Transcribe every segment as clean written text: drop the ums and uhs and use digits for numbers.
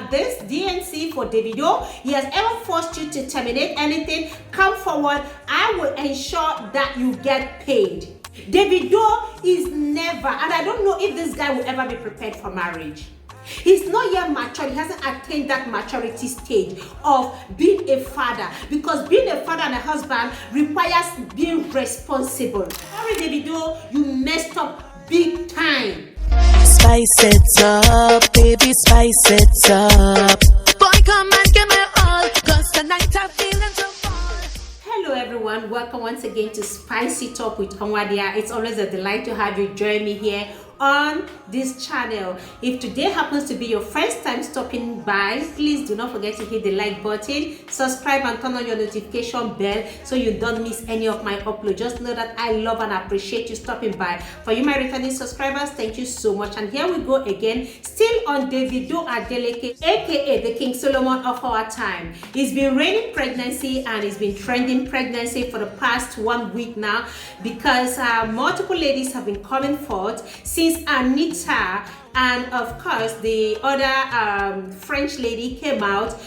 this DNC for Davido, he has ever forced you to terminate anything, come forward. I will ensure that you get paid. Davido is never, and I don't know if this guy will ever be prepared for marriage. He's not yet mature. He hasn't attained that maturity stage of being a father, because being a father and a husband requires being responsible. Sorry, Davido, you messed up big time. Spice it up, baby, spice it up. Boy, come and give me all, cause tonight I'm feeling so far. Hello everyone, welcome once again to Spice It Up with Onwadia. It's always a delight to have you join me here on this channel. If today happens to be your first time stopping by, please do not forget to hit the like button, subscribe and turn on your notification bell so you don't miss any of my uploads. Just know that I love and appreciate you stopping by. For you my returning subscribers, thank you so much. And here we go again, still on Davido Adeleke, aka the King Solomon of our time. He's been raining pregnancy and he's been trending pregnancy for the past 1 week now, because multiple ladies have been coming forth since Anita and of course the other French lady came out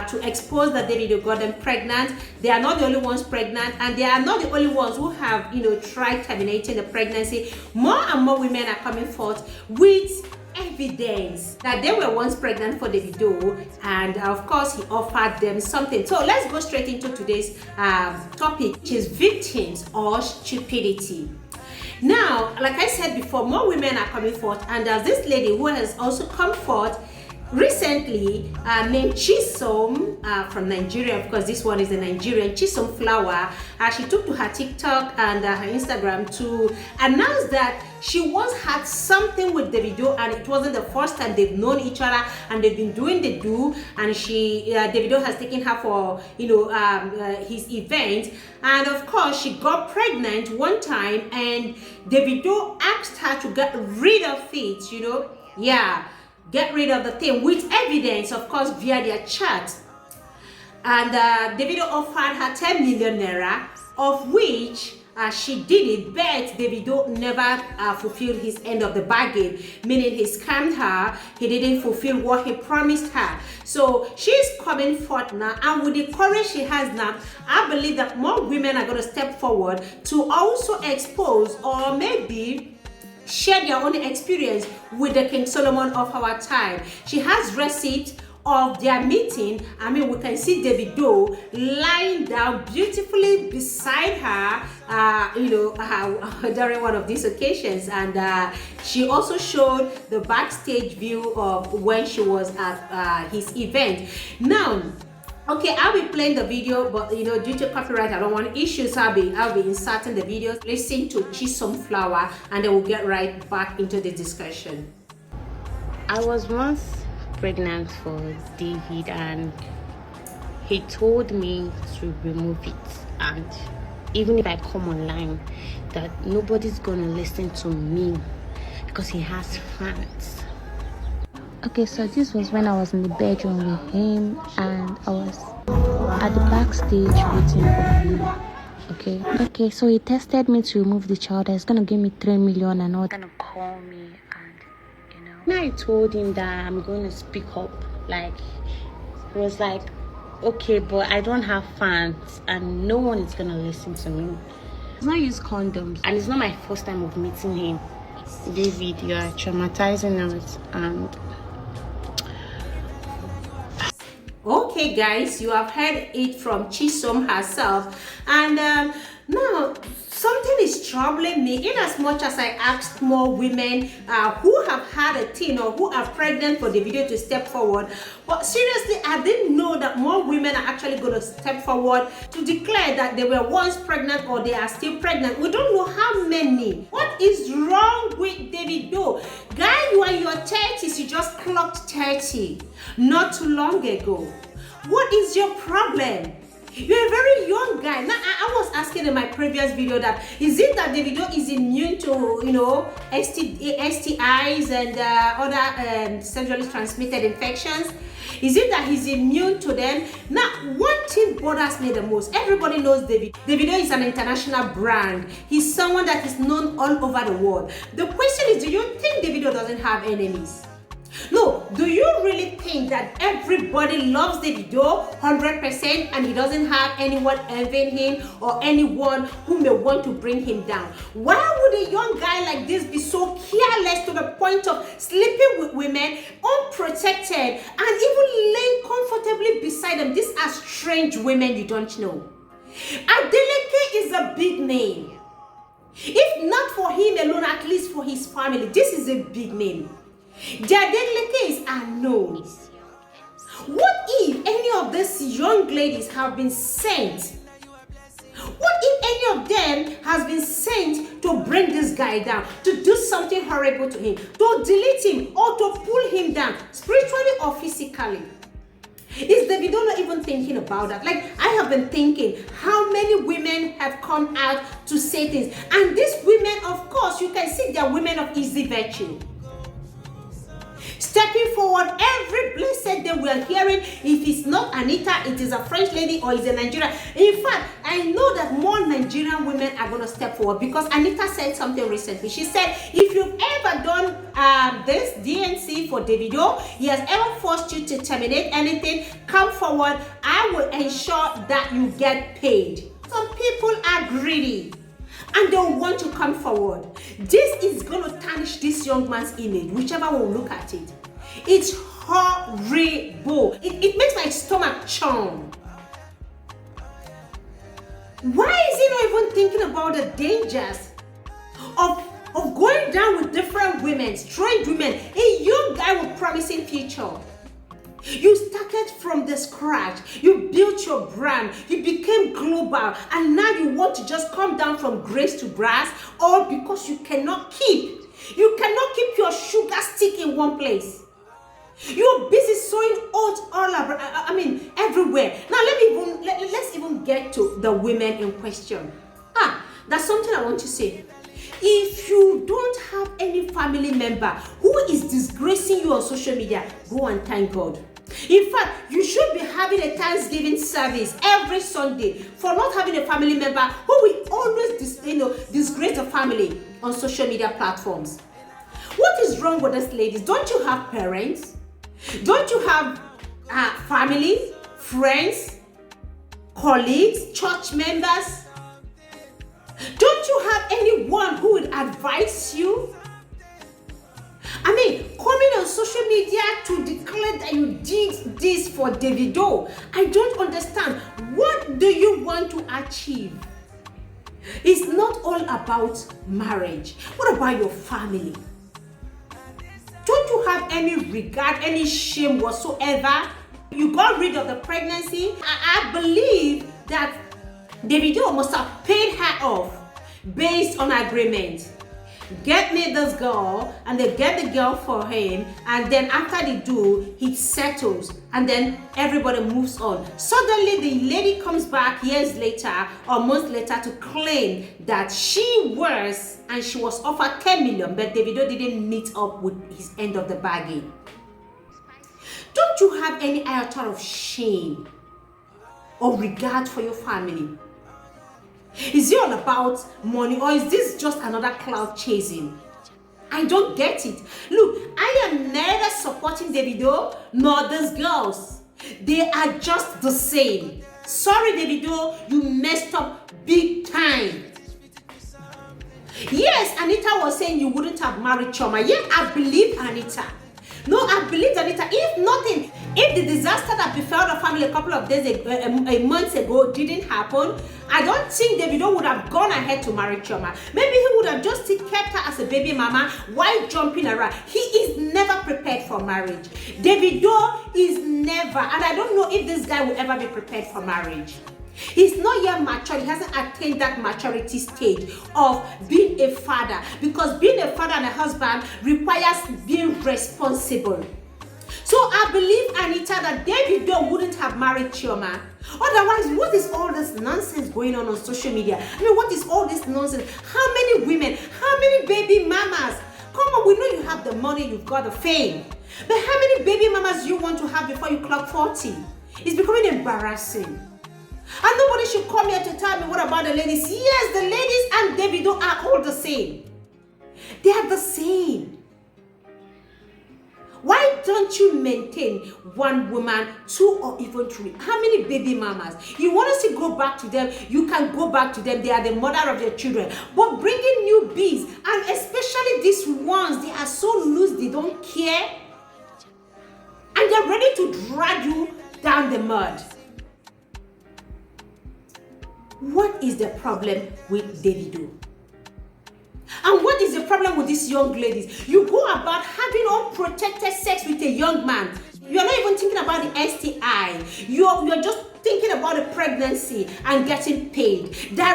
to expose that Davido got them pregnant. They are not the only ones pregnant, and they are not the only ones who have tried terminating the pregnancy. More and more women are coming forth with evidence that they were once pregnant for Davido, and of course he offered them something. So let's go straight into today's topic, which is victims or stupidity. Now, like I said before, more women are coming forth, and there's this lady who has also come forth recently named Chisom from Nigeria. Of course, this one is a Nigerian, Chisom Flower. She took to her TikTok and her Instagram to announce that she once had something with Davido, and it wasn't the first time they've known each other, and they've been doing the do, and Davido has taken her for his event, and of course she got pregnant one time, and Davido asked her to get rid of it, get rid of the thing with evidence, of course, via their chat. And Davido offered her 10 million naira, of which she did it, but Davido never fulfilled his end of the bargain, meaning he scammed her. He didn't fulfill what he promised her. So she's coming forth now, and with the courage she has now, I believe that more women are going to step forward to also expose, or maybe share their own experience with the King Solomon of our time. She has receipt of their meeting. I mean, we can see Davido lying down beautifully beside her, during one of these occasions, and she also showed the backstage view of when she was at his event. Now, okay, I'll be playing the video, but due to copyright, I don't want issues. I'll be inserting the videos. Listen to Chisom Flower, and then we'll get right back into the discussion. I was once pregnant for David, and he told me to remove it, and even if I come online, that nobody's gonna listen to me because he has fans. Okay, so this was when I was in the bedroom with him, and I was at the backstage waiting for him. Okay, so he tested me to remove the child. He's gonna give me 3 million and all. Gonna call me, and now I told him that I'm going to speak up. Like, he was like, okay, but I don't have fans and no one is gonna listen to me. He's not use condoms, and it's not my first time of meeting him. David, you are traumatizing us, and okay guys, you have heard it from Chisom herself, and now something is troubling me, in as much as I asked more women who have had a teen or who are pregnant for Davido to step forward. But seriously, I didn't know that more women are actually going to step forward to declare that they were once pregnant or they are still pregnant. We don't know how many. What is wrong with Davido? Guy, you are in your 30s, you just clocked 30 not too long ago. What is your problem? You're a very young guy. Now, I was asking in my previous video that, is it that Davido is immune to, STIs and other sexually transmitted infections? Is it that he's immune to them? Now, one thing bothers me the most. Everybody knows Davido. Davido is an international brand. He's someone that is known all over the world. The question is, do you think Davido doesn't have enemies? No, So, do you really think that everybody loves Davido 100% and he doesn't have anyone envying him or anyone who may want to bring him down? Why would a young guy like this be so careless to the point of sleeping with women, unprotected, and even laying comfortably beside them? These are strange women you don't know. Adeleke is a big name. If not for him alone, at least for his family, this is a big name. Their Adelekes are known. What if any of these young ladies have been sent? What if any of them has been sent to bring this guy down, to do something horrible to him, to delete him, or to pull him down, spiritually or physically? Is Davido not even thinking about that? Like, I have been thinking, how many women have come out to say things? And these women, of course, you can see they are women of easy virtue. Stepping forward every blessed day we are hearing, if it's not Anita, it is a French lady or it's a Nigerian. In fact, I know that more Nigerian women are going to step forward because Anita said something recently. She said, if you've ever done this DNC for Davido, he has ever forced you to terminate anything, come forward. I will ensure that you get paid. Some people are greedy and they want to come forward. This is going to tarnish this young man's image, whichever one will look at it. It's horrible. It makes my stomach churn. Why is he not even thinking about the dangers of going down with different women, strange women, a young guy with promising future? You started from the scratch. You built your brand. You became global. And now you want to just come down from grace to grass, all because you cannot keep your sugar stick in one place. You're busy sowing oats all over, everywhere. Now let's even get to the women in question. That's something I want to say. If you don't have any family member who is disgracing you on social media, go and thank God. In fact, you should be having a Thanksgiving service every Sunday for not having a family member who will always disgrace the family on social media platforms. What is wrong with us ladies? Don't you have parents? Don't you have family, friends, colleagues, church members? Don't you have anyone who would advise you? Coming on social media to declare that you did this for Davido, I don't understand. What do you want to achieve? It's not all about marriage. What about your family? Don't you have any regard, any shame whatsoever? You got rid of the pregnancy. I believe that Davido must have paid her off based on agreement. Get me this girl, and they get the girl for him, and then after they do, he settles, and then everybody moves on. Suddenly the lady comes back years later or months later to claim that she was offered 10 million, but Davido didn't meet up with his end of the bargain. Don't you have any iota of shame or regard for your family? Is it all about money, or is this just another cloud chasing? I don't get it. Look, I am neither supporting Davido nor these girls. They are just the same. Sorry, Davido, you messed up big time. Yes, Anita was saying you wouldn't have married Chioma. Yes, I believe Anita. No, I believe Anita. If nothing, if the disaster that befell the family a couple of days ago, a month ago didn't happen, I don't think Davido would have gone ahead to marry Chioma. Maybe he would have just kept her as a baby mama while jumping around. He is never prepared for marriage. Davido is never, and I don't know if this guy will ever be prepared for marriage. He's not yet mature. He hasn't attained that maturity stage of being a father, because being a father and a husband requires being responsible. So I believe, Anita, that Davido wouldn't have married Chioma. Otherwise, what is all this nonsense going on social media? What is all this nonsense? How many women, how many baby mamas? Come on, we know you have the money, you've got the fame. But how many baby mamas you want to have before you clock 40? It's becoming embarrassing. And nobody should come here to tell me what about the ladies. Yes, the ladies and Davido are all the same. They are the same. Why don't you maintain one woman, 2 or even 3? How many baby mamas? You want us to go back to them? You can go back to them. They are the mother of your children. But bringing newbies, and especially these ones, they are so loose, they don't care. And they're ready to drag you down the mud. What is the problem with Davido? And what is the problem with these young ladies? You go about having unprotected sex with a young man. You're not even thinking about the STI. You're just thinking about the pregnancy and getting paid. There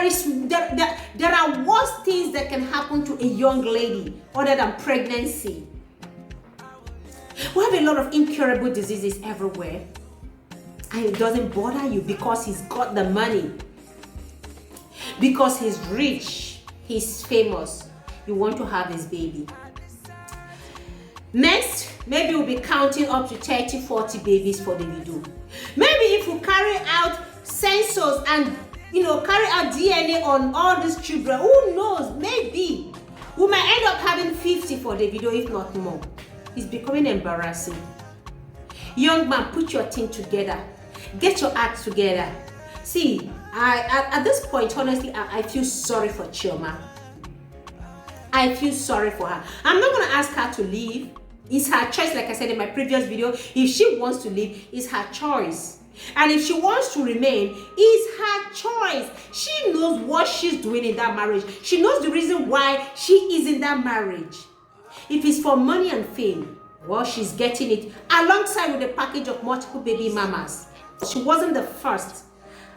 are worse things that can happen to a young lady other than pregnancy. We have a lot of incurable diseases everywhere. And it doesn't bother you because he's got the money. Because he's rich, he's famous. You want to have his baby. Next, maybe we'll be counting up to 30, 40 babies for Davido. Maybe if we carry out sensors and carry out DNA on all these children, who knows? Maybe we might end up having 50 for Davido, if not more. It's becoming embarrassing. Young man, put your thing together. Get your act together. See, at this point, honestly, I feel sorry for Chioma. I feel sorry for her. I'm not going to ask her to leave. It's her choice, like I said in my previous video. If she wants to leave, it's her choice. And if she wants to remain, it's her choice. She knows what she's doing in that marriage. She knows the reason why she is in that marriage. If it's for money and fame, well, she's getting it alongside with a package of multiple baby mamas. She wasn't the first.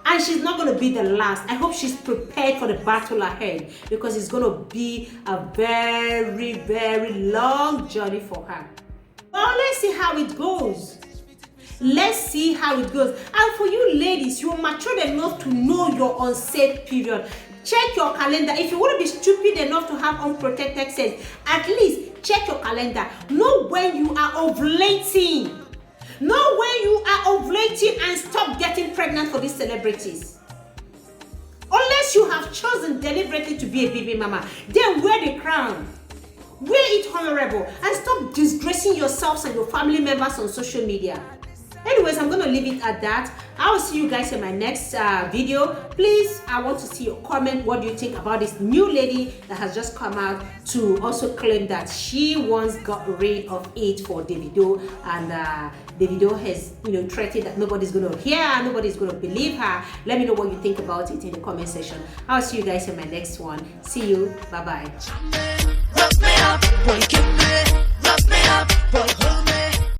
And she's not going to be the last. I hope she's prepared for the battle ahead, because it's going to be a very, very long journey for her. Well, let's see how it goes. Let's see how it goes. And for you ladies, you're mature enough to know your unsafe period. Check your calendar. If you want to be stupid enough to have unprotected sex, at least check your calendar. Know when you are ovulating. Know when you are ovulating and stop getting pregnant for these celebrities. Unless you have chosen deliberately to be a baby mama, then wear the crown. Wear it honorable and stop disgracing yourselves and your family members on social media. Anyways, I'm going to leave it at that. I will see you guys in my next video. Please, I want to see your comment. What do you think about this new lady that has just come out to also claim that she once got rid of it for Davido, and Davido has threatened that nobody's going to hear her, nobody's going to believe her. Let me know what you think about it in the comment section. I'll see you guys in my next one. See you. Bye-bye.